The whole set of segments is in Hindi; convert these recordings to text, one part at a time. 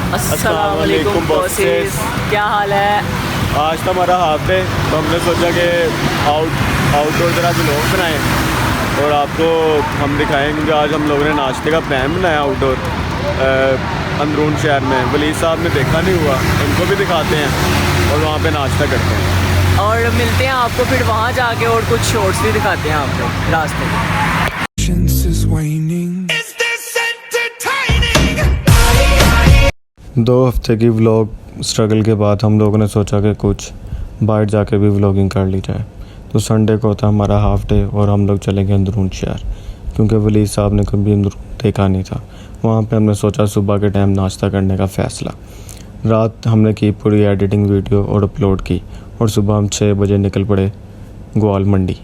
अस्सलाम वालेकुम बॉसेस, क्या हाल है? आज तो हमारा हाफ डे, तो हमने सोचा कि आउटडोर ज़रा व्लॉग बनाएं और आपको हम दिखाएं, क्योंकि आज हम लोगों ने नाश्ते का प्लान बनाया आउटडोर अंदरून शहर में। वली साहब ने देखा नहीं हुआ, इनको भी दिखाते हैं और वहाँ पे नाश्ता करते हैं और मिलते हैं आपको फिर वहाँ जाके और कुछ शॉर्ट्स भी दिखाते हैं आपको रास्ते में। दो हफ्ते की व्लॉग स्ट्रगल के बाद हम लोगों ने सोचा कि कुछ बाहर जाकर भी व्लॉगिंग कर ली जाए। तो संडे को था हमारा हाफ डे और हम लोग चले गए अंदरून शहर, क्योंकि वली साहब ने कभी अंदरून देखा नहीं था। वहाँ पे हमने सोचा सुबह के टाइम नाश्ता करने का फ़ैसला। रात हमने की पूरी एडिटिंग वीडियो और अपलोड की और सुबह हम 6 बजे निकल पड़े ग्वाल मंडी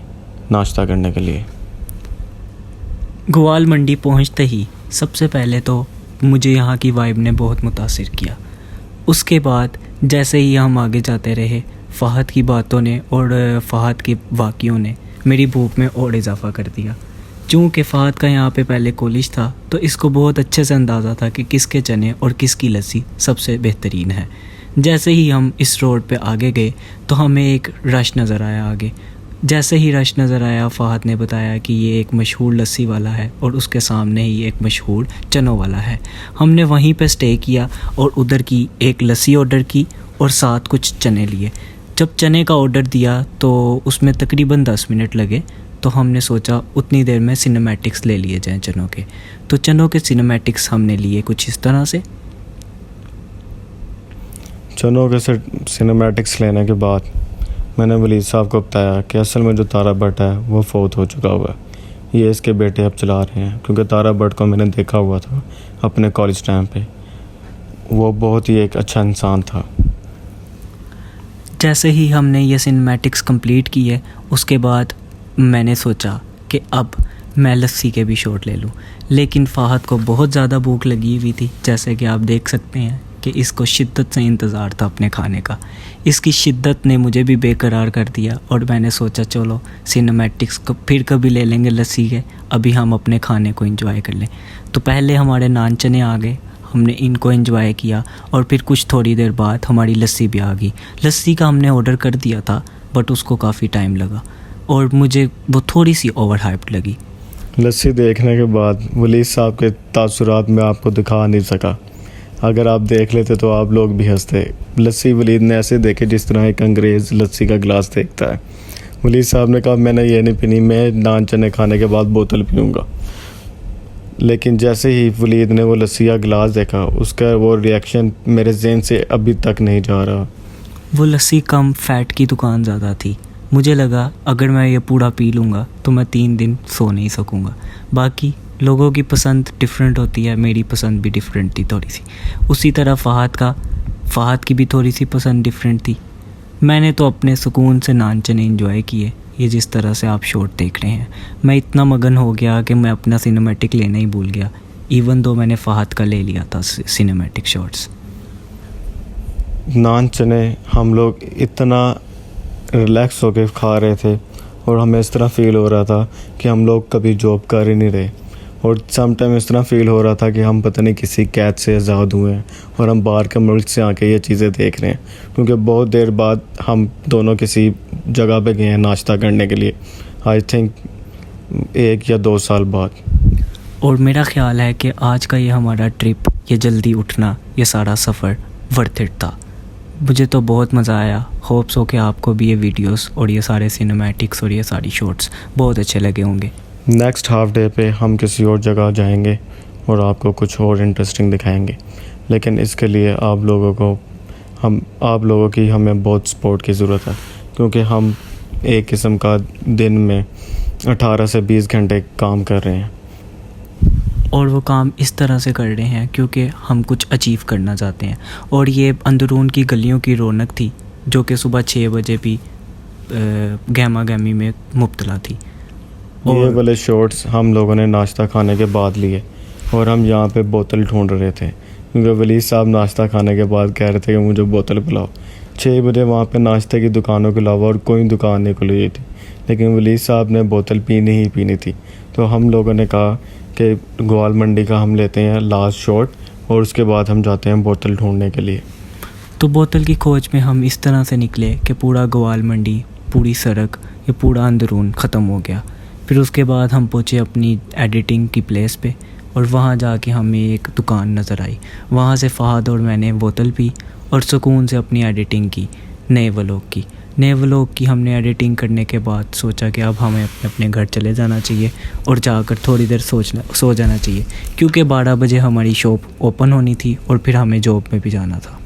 नाश्ता करने के लिए। ग्वाल मंडी पहुंचते ही सबसे पहले तो मुझे यहाँ की वाइब ने बहुत मुतासिर किया। उसके बाद जैसे ही हम आगे जाते रहे, फ़हद की बातों ने और फ़हद के वाक़ियों ने मेरी भूख में और इजाफ़ा कर दिया। चूँकि फ़हद का यहाँ पे पहले कॉलेज था, तो इसको बहुत अच्छे से अंदाज़ा था कि किसके चने और किसकी लस्सी सबसे बेहतरीन है। जैसे ही हम इस रोड पे आगे गए तो हमें एक रश नज़र आया आगे। जैसे ही रश नज़र आया, फ़हद ने बताया कि ये एक मशहूर लस्सी वाला है और उसके सामने ही एक मशहूर चनों वाला है। हमने वहीं पे स्टे किया और उधर की एक लस्सी ऑर्डर की और साथ कुछ चने लिए। जब चने का ऑर्डर दिया तो उसमें तकरीबन 10 मिनट लगे, तो हमने सोचा उतनी देर में सिनेमैटिक्स ले लिए जाएं चनों के। तो चनों के सिनेमैटिक्स हमने लिए कुछ इस तरह से। चनों के सिनेमैटिक्स लेने के बाद मैंने वली साहब को बताया कि असल में जो तारा भट्ट है वो फौत हो चुका हुआ है, ये इसके बेटे अब चला रहे हैं। क्योंकि तारा भट्ट को मैंने देखा हुआ था अपने कॉलेज टाइम पे, वो बहुत ही एक अच्छा इंसान था। जैसे ही हमने ये सिनेमैटिक्स कंप्लीट की है, उसके बाद मैंने सोचा कि अब मैं लस्सी के भी शॉट ले लूँ। लेकिन फ़हद को बहुत ज़्यादा भूख लगी हुई थी, जैसे कि आप देख सकते हैं कि इसको शिद्दत से इंतज़ार था अपने खाने का। इसकी शिद्दत ने मुझे भी बेकरार कर दिया और मैंने सोचा चलो सिनेमैटिक्स को फिर कभी ले लेंगे लस्सी के, अभी हम अपने खाने को एंजॉय कर लें। तो पहले हमारे नान चने आ गए, हमने इनको एंजॉय किया और फिर कुछ थोड़ी देर बाद हमारी लस्सी भी आ गई। लस्सी का हमने ऑर्डर कर दिया था, बट उसको काफ़ी टाइम लगा और मुझे वो थोड़ी सी ओवर हाइप्ड लगी। लस्सी देखने के बाद वली साहब के तासुरात में आपको दिखा नहीं सका। अगर आप देख लेते तो आप लोग भी हंसते। लस्सी वलीद ने ऐसे देखे जिस तरह एक अंग्रेज़ लस्सी का गिलास देखता है। वलीद साहब ने कहा मैंने ये नहीं पीनी, मैं नान चने खाने के बाद बोतल पीऊँगा। लेकिन जैसे ही वलीद ने वो लस्सी का गिलास देखा, उसका वो रिएक्शन मेरे ज़हन से अभी तक नहीं जा रहा। वो लस्सी कम फ़ैट की दुकान ज़्यादा थी। मुझे लगा अगर मैं ये पूरा पी लूँगा तो मैं 3 दिन सो नहीं सकूँगा। बाकी लोगों की पसंद डिफरेंट होती है, मेरी पसंद भी डिफरेंट थी थोड़ी सी। उसी तरह फ़हद की भी थोड़ी सी पसंद डिफरेंट थी। मैंने तो अपने सुकून से नान चने एंजॉय किए। ये जिस तरह से आप शॉट देख रहे हैं, मैं इतना मगन हो गया कि मैं अपना सिनेमैटिक लेना ही भूल गया, इवन दो मैंने फ़हद का ले लिया था सिनेमैटिक शॉट्स। नान चने हम लोग इतना रिलैक्स होकर खा रहे थे और हमें इस तरह फ़ील हो रहा था कि हम लोग कभी जॉब कर ही नहीं रहे। और सम टाइम इस तरह फ़ील हो रहा था कि हम पता नहीं किसी कैद से आज़ाद हुए हैं और हम बाहर के मुल्क से आके ये चीज़ें देख रहे हैं। क्योंकि बहुत देर बाद हम दोनों किसी जगह पे गए हैं नाश्ता करने के लिए, आई थिंक 1 या 2 साल बाद। और मेरा ख़्याल है कि आज का ये हमारा ट्रिप, ये जल्दी उठना, ये सारा सफ़र वर्थ इट था। मुझे तो बहुत मज़ा आया। होप्स हो कि आपको भी ये वीडियोस और ये सारे सिनेमैटिक्स और ये सारी शॉट्स बहुत अच्छे लगे होंगे। नेक्स्ट हाफ डे पे हम किसी और जगह जाएंगे और आपको कुछ और इंटरेस्टिंग दिखाएंगे। लेकिन इसके लिए आप लोगों की हमें बहुत सपोर्ट की ज़रूरत है, क्योंकि हम एक किस्म का दिन में 18 से 20 घंटे काम कर रहे हैं। और वो काम इस तरह से कर रहे हैं क्योंकि हम कुछ अचीव करना चाहते हैं। और ये अंदरून की गलियों की रौनक थी जो कि सुबह 6 बजे भी गहमा गहमी में मुब्तला थी। ये वाले शॉट्स हम लोगों ने नाश्ता खाने के बाद लिए और हम यहाँ पे बोतल ढूंढ रहे थे, क्योंकि वली साहब नाश्ता खाने के बाद कह रहे थे कि मुझे बोतल पिलाओ। 6 बजे वहाँ पे नाश्ते की दुकानों के अलावा और कोई दुकान नहीं खुली थी, लेकिन वली साहब ने बोतल पीनी ही पीनी थी। तो हम लोगों ने कहा कि ग्वाल मंडी का हम लेते हैं लास्ट शॉट, और उसके बाद हम जाते हैं बोतल ढूंढने के लिए। तो बोतल की खोज में हम इस तरह से निकले कि पूरा ग्वाल मंडी, पूरी सड़क, ये पूरा अंदरून ख़त्म हो गया। फिर उसके बाद हम पहुँचे अपनी एडिटिंग की प्लेस पे और वहाँ जाके हमें एक दुकान नज़र आई। वहाँ से फ़हद और मैंने बोतल पी और सुकून से अपनी एडिटिंग की, नए व्लॉग की हमने एडिटिंग करने के बाद सोचा कि अब हमें अपने घर चले जाना चाहिए और जाकर थोड़ी देर सो जाना चाहिए, क्योंकि 12 बजे हमारी शॉप ओपन होनी थी और फिर हमें जॉब में भी जाना था।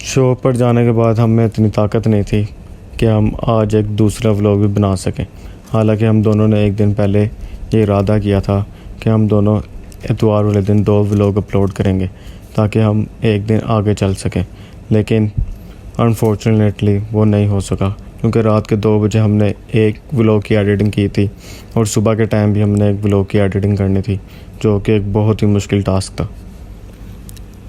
शॉप पर जाने के बाद हम में इतनी ताकत नहीं थी कि हम आज एक दूसरा व्लॉग भी बना सकें। हालांकि हम दोनों ने एक दिन पहले ये इरादा किया था कि हम दोनों इतवार वाले दिन 2 व्लॉग अपलोड करेंगे ताकि हम एक दिन आगे चल सकें, लेकिन अनफॉर्चुनेटली वो नहीं हो सका, क्योंकि रात के 2 बजे हमने एक व्लॉग की एडिटिंग की थी और सुबह के टाइम भी हमने एक व्लॉग की एडिटिंग करनी थी, जो कि एक बहुत ही मुश्किल टास्क था।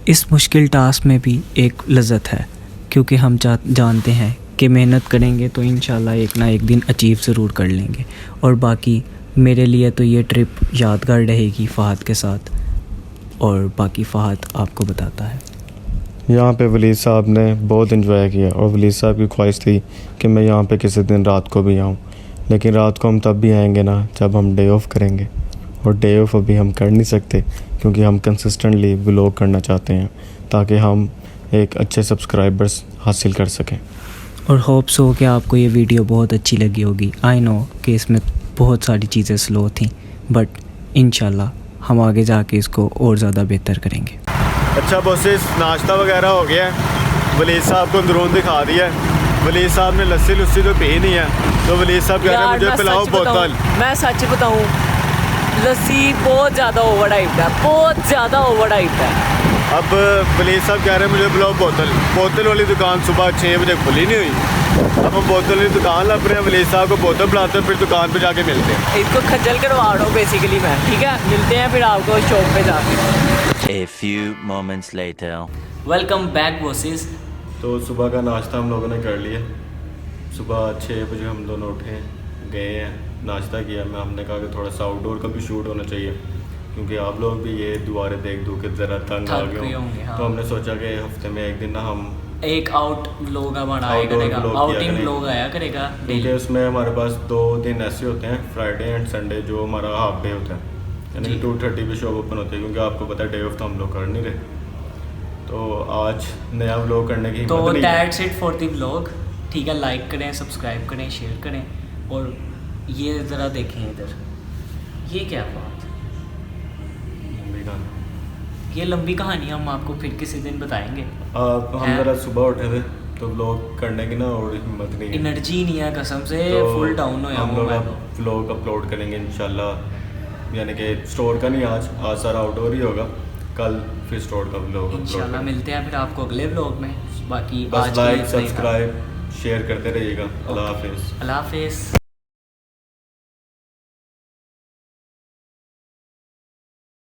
इस मुश्किल टास्क में भी एक लज़्ज़त है, क्योंकि हम जानते हैं कि मेहनत करेंगे तो इंशाल्लाह एक ना एक दिन अचीव ज़रूर कर लेंगे। और बाकी मेरे लिए तो ये ट्रिप यादगार रहेगी फ़हद के साथ, और बाकी फ़हद आपको बताता है। यहाँ पे वलीद साहब ने बहुत इन्जॉय किया और वलीद साहब की ख्वाहिश थी कि मैं यहाँ पे किसी दिन रात को भी आऊँ, लेकिन रात को हम तब भी आएंगे ना जब हम डे ऑफ करेंगे, और डे ऑफ अभी हम कर नहीं सकते क्योंकि हम कंसिस्टेंटली व्लॉग करना चाहते हैं ताकि हम एक अच्छे सब्सक्राइबर्स हासिल कर सकें। और होप्स हो कि आपको ये वीडियो बहुत अच्छी लगी होगी। आई नो कि इसमें बहुत सारी चीज़ें स्लो थी, बट इंशाल्लाह हम आगे जाके इसको और ज़्यादा बेहतर करेंगे। अच्छा बॉसेस, नाश्ता वगैरह हो गया है, वलीद साहब को अंदरून दिखा दिया है। वलीद साहब ने लस्सी तो पी नहीं है, तो वलीद साहब कह रहे हैं मुझे पिलाओ बोतल। मैं सच बताऊं, लस्सी बहुत ज़्यादा ओवर हाइप्ड है, बहुत ज़्यादा ओवर हाइप्ड है। अब वलीद साहब कह रहे हैं मुझे पिलाओ बोतल वाली दुकान सुबह 6 बजे खुली नहीं हुई। अब हम बोतल वाली दुकान लग रहे हैं, वलीद साहब को बोतल पिलाते हैं, फिर दुकान पे जाके मिलते हैं। इसको खज्जल करवा रहा हूँ बेसिकली मैं, ठीक है। मिलते हैं फिर आपको शॉप पे जाके। A few moments later. Welcome back bosses. तो सुबह का नाश्ता हम लोगों ने कर लिया। सुबह 6 बजे हम दोनों उठे, गए हैं, नाश्ता किया। मैं हमने कहा कि थोड़ा सा आउटडोर का भी शूट होना चाहिए, क्योंकि आप लोग भी ये दुआरे देख दो कि ज़रा तंग आ गए होंगे। हाँ। तो हमने सोचा कि हफ्ते में एक दिन ना हम एक आउट व्लॉग बनाया करेगा, आउटिंग व्लॉग आया करेगा क्योंकि डेली। उसमें हमारे पास 2 दिन ऐसे होते हैं, फ्राइडे एंड संडे, जो हमारा हाफ डे होता है, यानी 2:30 पे शॉप ओपन होती है, क्योंकि आपको पता है डे ऑफ तो हम लोग कर नहीं रहे। तो आज नया व्लॉग करने की तो हिम्मत नहीं है। That's it for the vlog, ठीक है। लाइक करें, सब्सक्राइब करें, शेयर करें, और ये ज़रा देखें इधर, ये क्या बात, ये लंबी कहानी हम आपको फिर किसी दिन बताएंगे। हम ज़रा सुबह उठे थे तो व्लॉग करने की ना और हिम्मत नहीं है, एनर्जी नहीं है कसम से, तो फुल डाउन हो हम लोग अब व्लॉग अपलोड करेंगे इंशाल्लाह, यानी कि स्टोर का नहीं, आज सारा आउटडोर ही होगा, कल फिर स्टोर का व्लॉग इंशाल्लाह मिलते हैं फिर आपको अगले व्लॉग में। बाकी बस आज लाइक, सब्सक्राइब, शेयर करते रहिएगा। अल्लाह हाफिज़। अल्लाह हाफिज़।